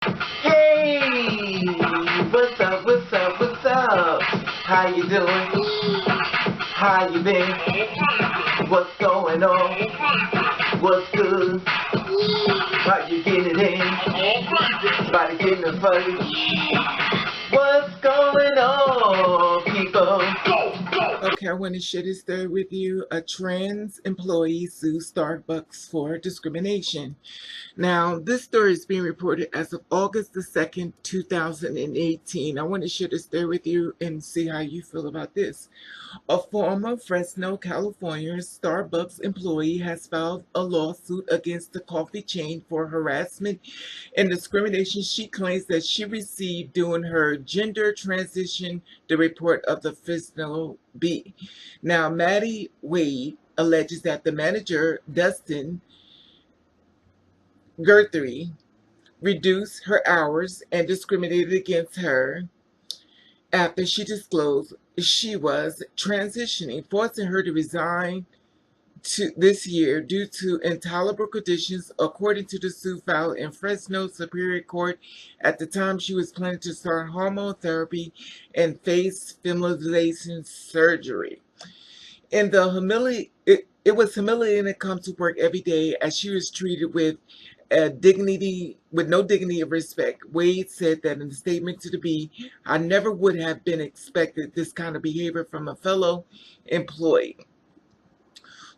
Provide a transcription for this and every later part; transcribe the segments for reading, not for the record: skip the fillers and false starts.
Hey! What's up, what's up, what's up? How you doing? How you been? What's going on? What's good? How you getting it in? Body getting it funny? What's going on, people? Okay, I want to share this story with you. A trans employee sues Starbucks for discrimination. Now, this story is being reported as of August the 2nd, 2018. I want to share this story with you and see how you feel about this. A former Fresno, California Starbucks employee has filed a lawsuit against the coffee chain for harassment and discrimination she claims that she received during her gender transition, the report of the Fresno Bee. Now, Maddie Wade alleges that the manager, Dustin Guthrie, reduced her hours and discriminated against her after she disclosed she was transitioning, forcing her to resign this year due to intolerable conditions, according to the suit filed in Fresno Superior Court. At the time, she was planning to start hormone therapy and face femalization surgery. In the it was humiliating to come to work every day as she was treated with no dignity of respect. Wade said that in a statement to the Bee, "I never would have been expected this kind of behavior from a fellow employee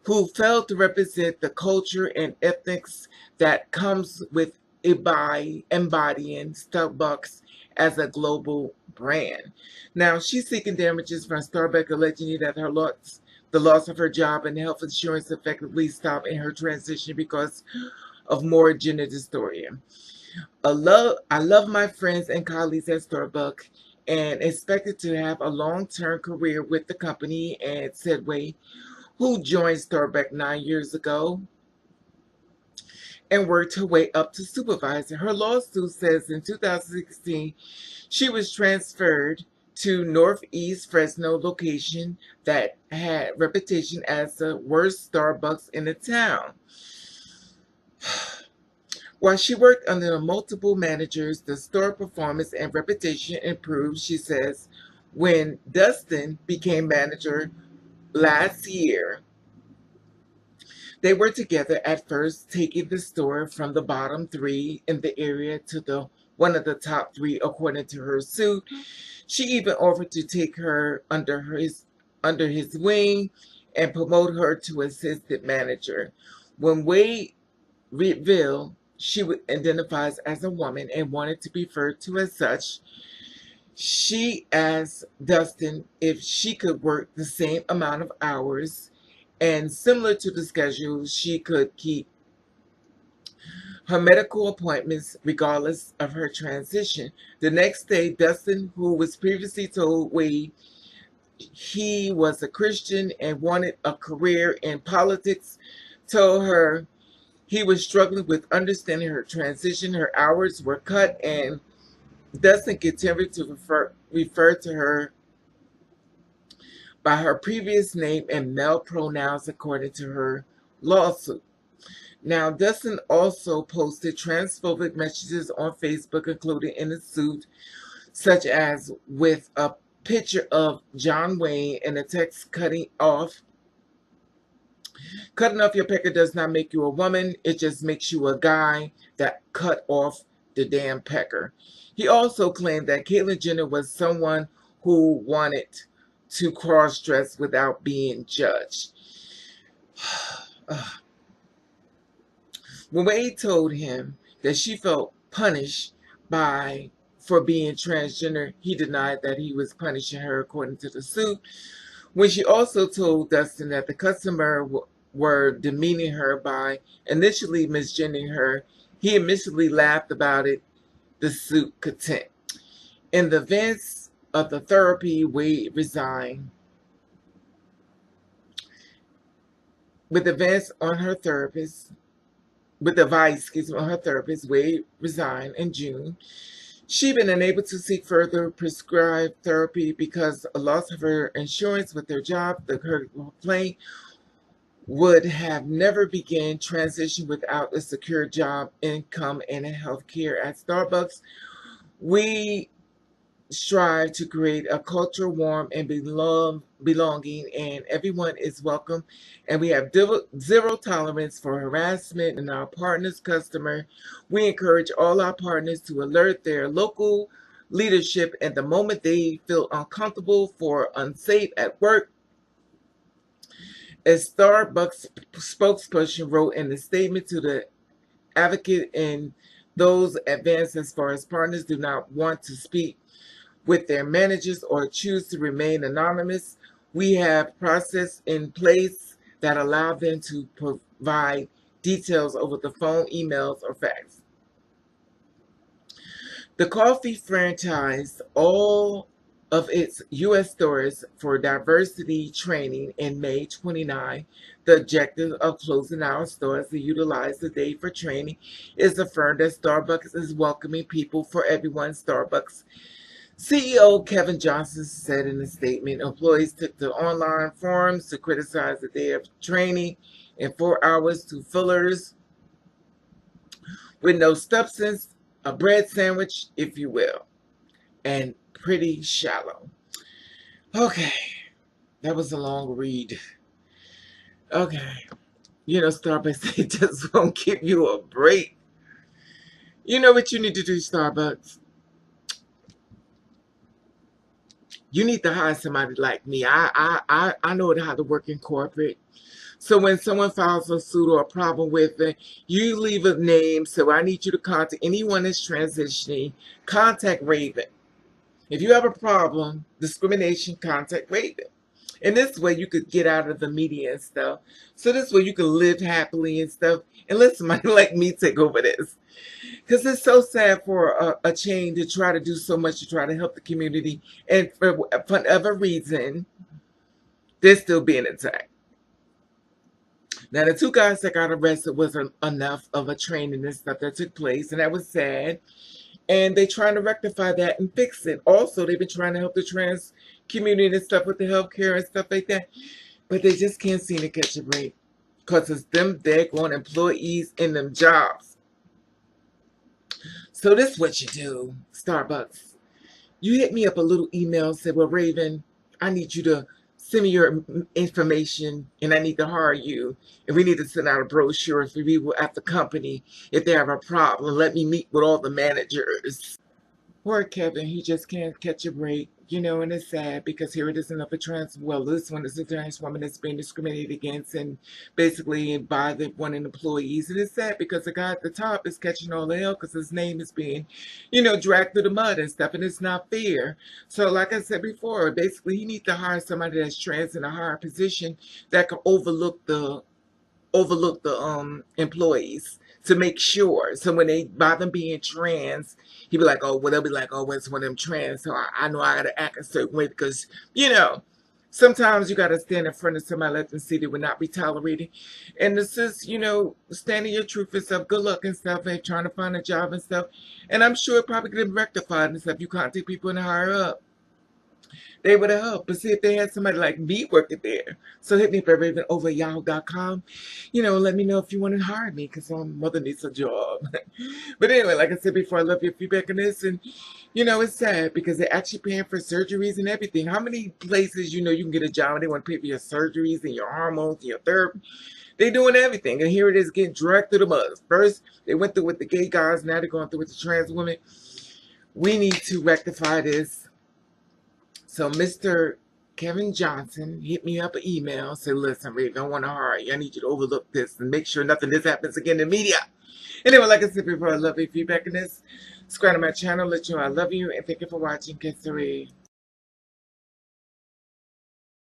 who failed to represent the culture and ethics that comes with embodying Starbucks as a global brand." Now, she's seeking damages from Starbucks, alleging that the loss of her job and health insurance effectively stopped in her transition because of more gender dysphoria. I love my friends and colleagues at Starbucks and expected to have a long-term career with the company, and said Wade, who joined Starbucks 9 years ago and worked her way up to supervisor. Her lawsuit says in 2016 she was transferred to Northeast Fresno location that had reputation as the worst Starbucks in the town. While she worked under multiple managers, the store performance and reputation improved, she says. When Dustin became manager last year, they were together at first, taking the store from the bottom three in the area to one of the top three, according to her suit. She even offered to take her under his wing and promote her to assistant manager. When Wade revealed she identifies as a woman and wanted to be referred to as such, she asked Dustin if she could work the same amount of hours, and similar to the schedule, she could keep her medical appointments regardless of her transition. The next day, Dustin, who was previously told Wade he was a Christian and wanted a career in politics, told her he was struggling with understanding her transition. Her hours were cut, and Dustin continued to refer to her by her previous name and male pronouns, according to her lawsuit. Now, Dustin also posted transphobic messages on Facebook, including in the suit, such as with a picture of John Wayne and the text cutting off your pecker does not make you a woman, it just makes you a guy that cut off the damn pecker. He also claimed that Caitlyn Jenner was someone who wanted to cross-dress without being judged. When Wade told him that she felt punished for being transgender, he denied that he was punishing her, according to the suit. When she also told Dustin that the customer were demeaning her by initially misgendering her, he initially laughed about it, the suit contend. In the advance of the therapy, Wade resigned. With advice on her therapist, Wade resigned in June. She'd been unable to seek further prescribed therapy because of loss of her insurance with her job. Her complaint would have never begun transition without a secure job, income, and health care. At Starbucks, we strive to create a culture warm and belonging, and everyone is welcome. And we have zero tolerance for harassment in our partners' customer. We encourage all our partners to alert their local leadership at the moment they feel uncomfortable or unsafe at work. A Starbucks spokesperson wrote in a statement to the advocate, and those advanced as far as partners do not want to speak with their managers or choose to remain anonymous. We have process in place that allow them to provide details over the phone, emails, or fax. The coffee franchised all of its U.S. stores for diversity training in May 29. The objective of closing our stores to utilize the day for training is affirmed that Starbucks is welcoming people for everyone. Starbucks CEO Kevin Johnson said in a statement, employees took to online forums to criticize the day of training in 4 hours to fillers with no substance, a bread sandwich, if you will, and pretty shallow. Okay, that was a long read. Okay, Starbucks, they just won't give you a break. You know what you need to do, Starbucks? You need to hire somebody like me. I know how to work in corporate. So when someone files a suit or a problem with it, you leave a name. So I need you to contact anyone that's transitioning. Contact Raven. If you have a problem, discrimination, contact Raven. And this way you could get out of the media and stuff. So this way you can live happily and stuff. And let somebody like me take over this. Because it's so sad for a chain to try to do so much to try to help the community. And for whatever reason, they're still being attacked. Now, the two guys that got arrested wasn't enough of a training and stuff that took place, and that was sad. And they're trying to rectify that and fix it. Also, they've been trying to help the trans community and stuff with the healthcare and stuff like that, but they just can't seem to catch a break because it's them daggone employees in them jobs. So this is what you do, Starbucks. You hit me up a little email, say, well, Raven, I need you to send me your information, and I need to hire you. And we need to send out a brochure for people at the company if they have a problem. Let me meet with all the managers. Poor Kevin, he just can't catch a break, and it's sad because here it is another this one is a trans woman that's being discriminated against and basically by the one of the employees. And it's sad because the guy at the top is catching all the hell because his name is being, dragged through the mud and stuff, and it's not fair. So like I said before, basically he needs to hire somebody that's trans in a higher position that can overlook the employees to make sure. So when they, by them being trans, he be like, oh, well, they'll be like, oh, it's one of them trans. So I know I got to act a certain way because, sometimes you got to stand in front of somebody, let them see they will not be tolerated. And this is, standing your truth and stuff, good luck and stuff, and trying to find a job and stuff. And I'm sure it probably could have rectified and stuff. You contact people and hire up. They would have helped. But see if they had somebody like me working there. So hit me up at ravenover@yahoo.com. Let me know if you want to hire me because my mother needs a job. But anyway, like I said before, I love your feedback on this. And, it's sad because they're actually paying for surgeries and everything. How many places, you can get a job and they want to pay for your surgeries and your hormones and your therapy? They're doing everything. And here it is getting dragged through the mud. First, they went through with the gay guys. Now they're going through with the trans women. We need to rectify this. So Mr. Kevin Johnson hit me up an email, said, listen, Raven, I want to hire you. I need you to overlook this and make sure nothing this happens again in the media. Anyway, like I said before, I love your feedback on this. Subscribe to my channel, let you know I love you, and thank you for watching. Get